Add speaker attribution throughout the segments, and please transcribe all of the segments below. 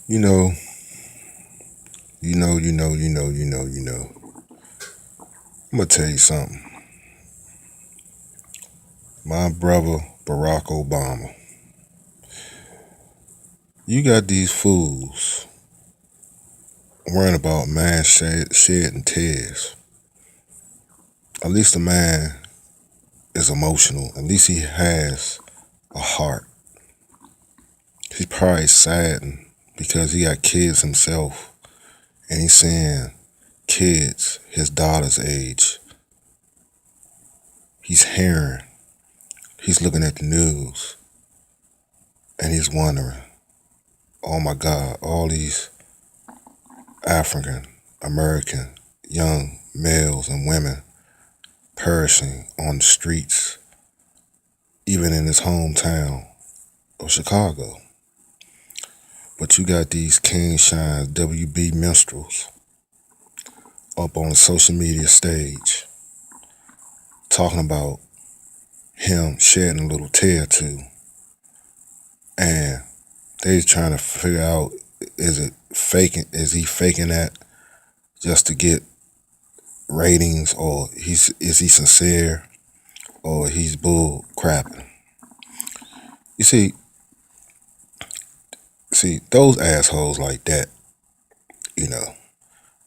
Speaker 1: You know, you know. I'm gonna tell you something. My brother Barack Obama, you got these fools worrying about man shedding tears. At least the man is emotional. At least he has a heart. He's probably saddened because he got kids himself, and he's seeing kids his daughter's age. He's hearing. He's looking at the news, and he's wondering, oh my God, all these African American young males and women perishing on the streets, even in his hometown of Chicago. But you got these King Shine WB minstrels up on the social media stage talking about him shedding a little tear too. And they trying to figure out, is he faking that just to get ratings, or is he sincere, or he's bull crapping. You see those assholes like that, you know,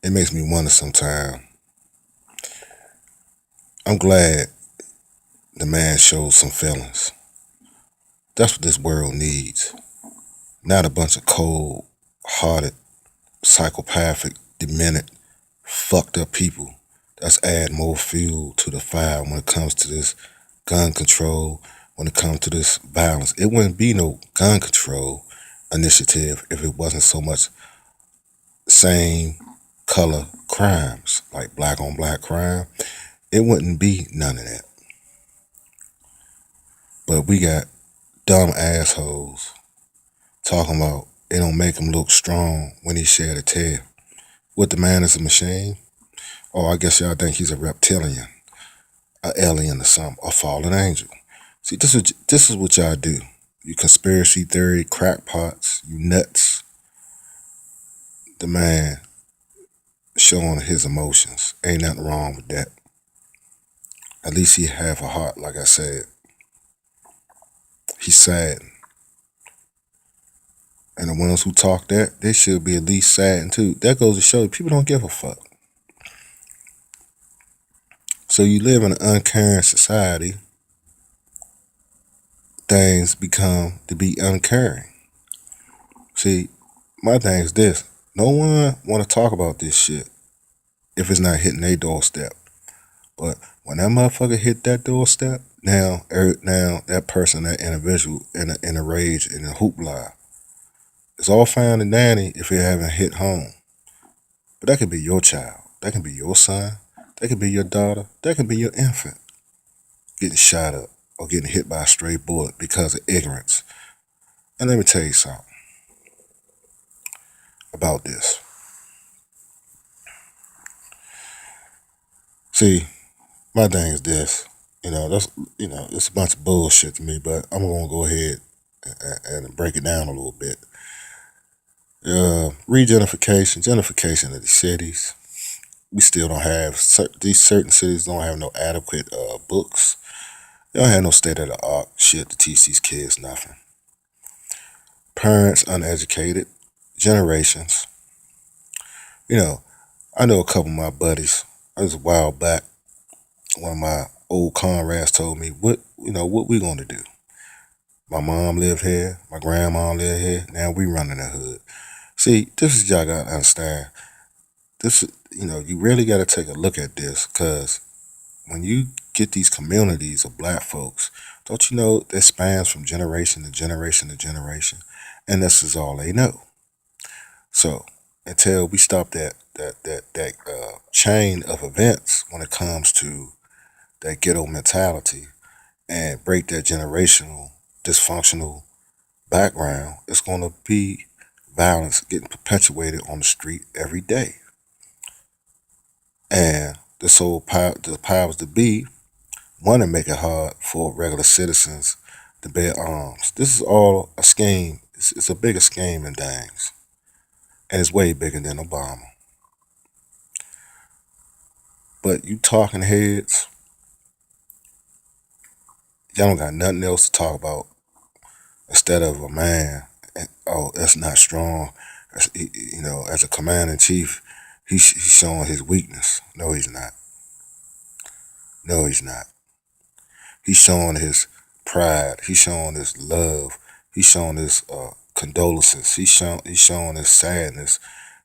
Speaker 1: it makes me wonder sometimes. I'm glad the man showed some feelings. That's what this world needs. Not a bunch of cold hearted, psychopathic, demented, fucked up people that's add more fuel to the fire when it comes to this gun control, when it comes to this violence. It wouldn't be no gun control initiative if it wasn't so much same color crimes, like black on black crime. It wouldn't be none of that. But we got dumb assholes talking about it don't make him look strong when he shed a tear. What, the man is a machine? Oh, I guess y'all think he's a reptilian, a alien or something, a fallen angel. See, this is what y'all do. You conspiracy theory crackpots, you nuts. The man showing his emotions. Ain't nothing wrong with that. At least he have a heart, like I said. He's sad. And the ones who talk that, they should be at least saddened too. That goes to show you people don't give a fuck. So you live in an uncaring society, things become to be uncaring. See, my thing is this. No one want to talk about this shit if it's not hitting their doorstep. But when that motherfucker hit that doorstep, now that person, that individual in a rage, in a hoopla. It's all fine and dandy if it haven't hit home. But that could be your child. That can be your son. That could be your daughter. That could be your infant getting shot up or getting hit by a stray bullet because of ignorance. And let me tell you something about this. See, my thing is this. It's a bunch of bullshit to me, but I'm gonna go ahead and break it down a little bit. Gentrification of the cities. We still don't have these certain cities don't have no adequate books. They don't have no state of the art shit to teach these kids nothing. Parents uneducated, generations. You know, I know a couple of my buddies. It was a while back. One of my old comrades told me, what we gonna do? My mom lived here, my grandma lived here. Now we running the hood. See, this is y'all gotta understand. You really gotta take a look at this, because when you get these communities of black folks, don't you know that spans from generation to generation to generation, and this is all they know. So until we stop that chain of events when it comes to that ghetto mentality and break that generational dysfunctional background, it's going to be violence getting perpetuated on the street every day. And the powers that be want to make it hard for regular citizens to bear arms. This is all a scheme. It's a bigger scheme than things. and it's way bigger than Obama. But you talking heads, y'all don't got nothing else to talk about instead of a man. Oh, that's not strong. As a commander in chief, he's showing his weakness. No, he's not. No, he's not. He's showing his pride. He's showing his love. He's showing his condolences. He's showing his sadness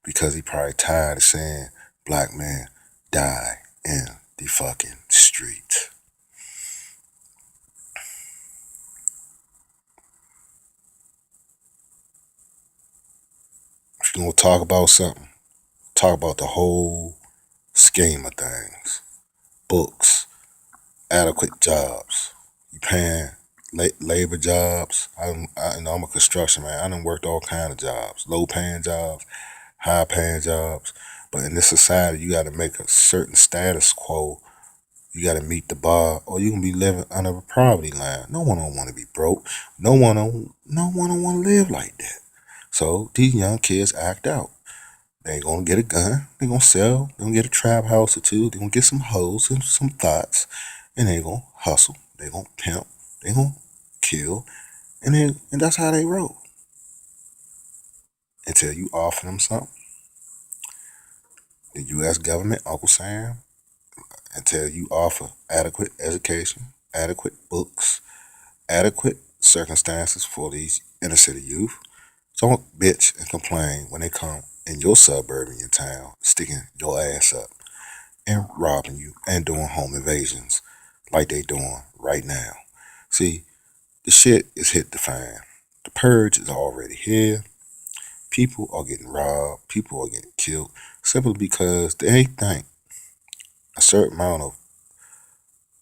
Speaker 1: because he probably tired of seeing black men die in the fucking streets. If you're gonna talk about something, talk about the whole scheme of things. Books, adequate jobs. You paying labor jobs. I'm a construction man. I done worked all kind of jobs, low paying jobs, high paying jobs. But in this society, you got to make a certain status quo. You got to meet the bar, or you can be living under a poverty line. No one don't want to be broke. No one don't want to live like that. So these young kids act out. They gonna get a gun. They gonna sell. They gonna get a trap house or two. They gonna get some hoes and some thoughts, and they gonna hustle. They gonna pimp. They gonna kill, and that's how they roll. Until you offer them something, the U.S. government, Uncle Sam, until you offer adequate education, adequate books, adequate circumstances for these inner city youth. Don't bitch and complain when they come in your suburb in your town, sticking your ass up and robbing you and doing home invasions like they doing right now. See, the shit is hit the fan. The purge is already here. People are getting robbed. People are getting killed simply because they think a certain amount of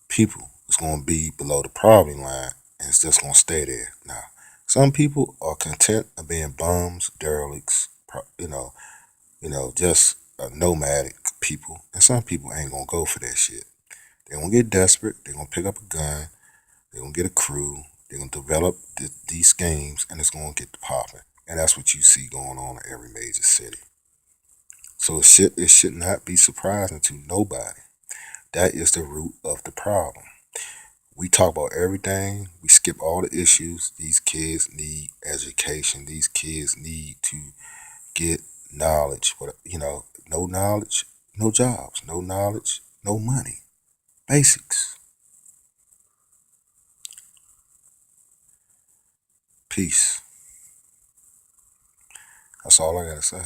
Speaker 1: people is going to be below the poverty line and it's just going to stay there. Now, some people are content of being bums, derelicts, just nomadic people. And some people ain't going to go for that shit. They're going to get desperate. They're going to pick up a gun. They're going to get a crew. They're going to develop these schemes and it's going to get to popping. And that's what you see going on in every major city. So it should not be surprising to nobody. That is the root of the problem. We talk about everything. We skip all the issues. These kids need education. These kids need to get knowledge. No knowledge, no jobs. No knowledge, no money. Basics. Peace. That's all I gotta say.